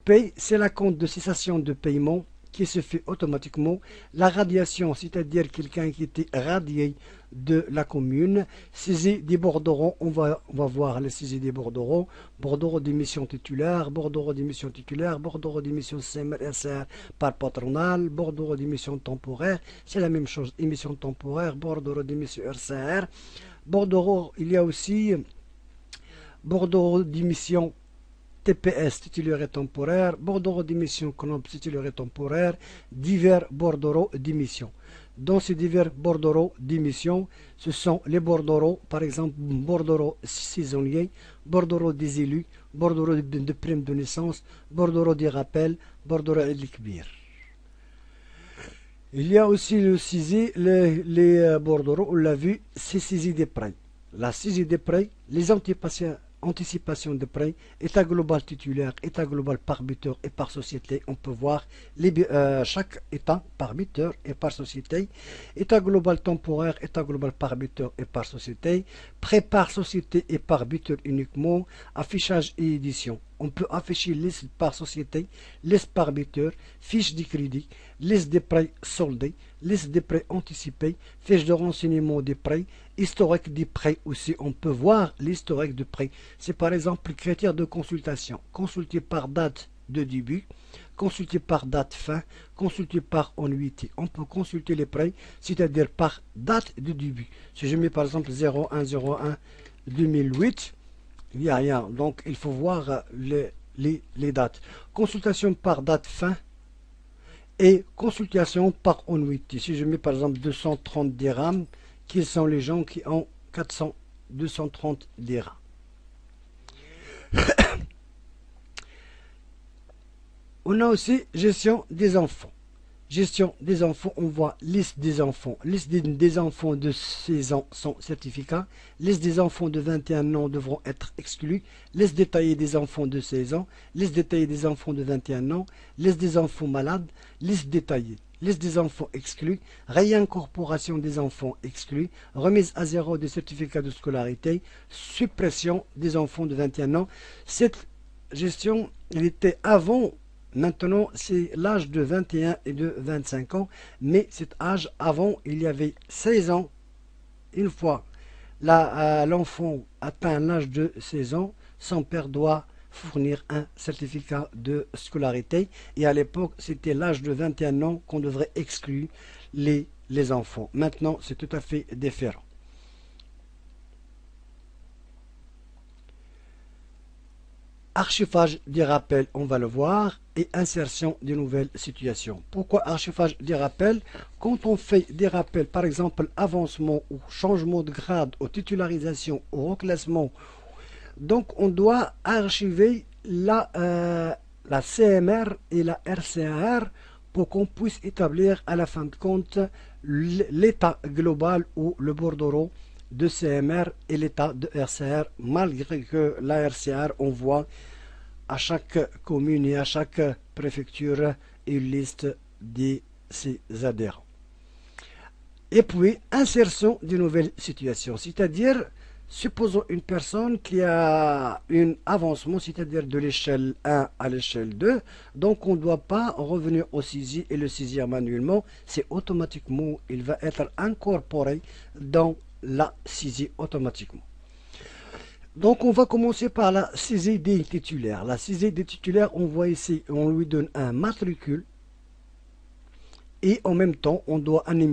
Paye, c'est la compte de cessation de paiement qui se fait automatiquement. La radiation, c'est-à-dire quelqu'un qui était radié de la commune. Saisie des bordereaux, on va voir les saisies des bordereaux. Bordereaux d'émission titulaire, bordereaux d'émission titulaire, bordereaux d'émission CMR-SR par patronal, bordereaux d'émission temporaire, c'est la même chose, émission temporaire, bordereaux d'émission RCR. Bordereaux, il y a aussi bordereaux d'émission TPS, titulaire et temporaire, bordereaux d'émission CNOB, titulaire et temporaire, divers bordereaux d'émission. Dans ces divers bordereaux d'émission, ce sont les bordereaux, par exemple, bordereaux saisonniers, bordereaux des élus, bordereaux de primes de naissance, bordereaux des rappels, bordereaux et l'ikbir. Il y a aussi le saisie, les bordereaux, on l'a vu, c'est saisie des prêts. La saisie des prêts, les anticipation de prêts, état global titulaire, état global par buteur et par société. On peut voir chaque état par buteur et par société. État global temporaire, état global par buteur et par société. Prêt par société et par buteur uniquement. Affichage et édition. On peut afficher liste par société, liste par buteur, fiche de crédit, liste des prêts soldés, liste des prêts anticipés, fiche de renseignement des prêts, historique des prêts aussi. On peut voir l'historique de prêts. C'est par exemple le critère de consultation. Consulter par date de début, consulter par date fin, consulter par annuité. On peut consulter les prêts, c'est-à-dire par date de début. Si je mets par exemple 0101 2008, il n'y a rien. Donc il faut voir les dates. Consultation par date fin et consultation par annuité. Si je mets par exemple 230 dirhams, qui sont les gens qui ont 230 dirhams. On a aussi gestion des enfants. Gestion des enfants, on voit liste des enfants. Liste des enfants de 16 ans sans certificat. Liste des enfants de 21 ans devront être exclus. Liste détaillée des enfants de 16 ans. Liste détaillée des enfants de 21 ans. Liste des enfants malades. Liste détaillée. Liste des enfants exclus. Réincorporation des enfants exclus. Remise à zéro des certificats de scolarité. Suppression des enfants de 21 ans. Cette gestion, elle était avant. Maintenant, c'est l'âge de 21 et de 25 ans, mais cet âge, avant, il y avait 16 ans. Une fois l'enfant atteint l'âge de 16 ans, son père doit fournir un certificat de scolarité. Et à l'époque, c'était l'âge de 21 ans qu'on devrait exclure les enfants. Maintenant, c'est tout à fait différent. Archivage des rappels, on va le voir, et insertion de nouvelles situations. Pourquoi archivage des rappels? Quand on fait des rappels, par exemple, avancement ou changement de grade, ou titularisation, ou reclassement, donc on doit archiver la CMR et la RCR pour qu'on puisse établir à la fin de compte l'état global ou le bordereau de CMR et l'état de RCR, malgré que la RCR, on voit à chaque commune et à chaque préfecture une liste de ses adhérents. Et puis, insertion de nouvelles situations, c'est-à-dire, supposons une personne qui a un avancement, c'est-à-dire de l'échelle 1 à l'échelle 2, donc on ne doit pas revenir au saisie et le saisir manuellement, c'est automatiquement, il va être incorporé dans la saisie automatiquement. Donc on va commencer par la saisie des titulaires. La saisie des titulaires, on voit ici, on lui donne un matricule et en même temps on doit un numéro.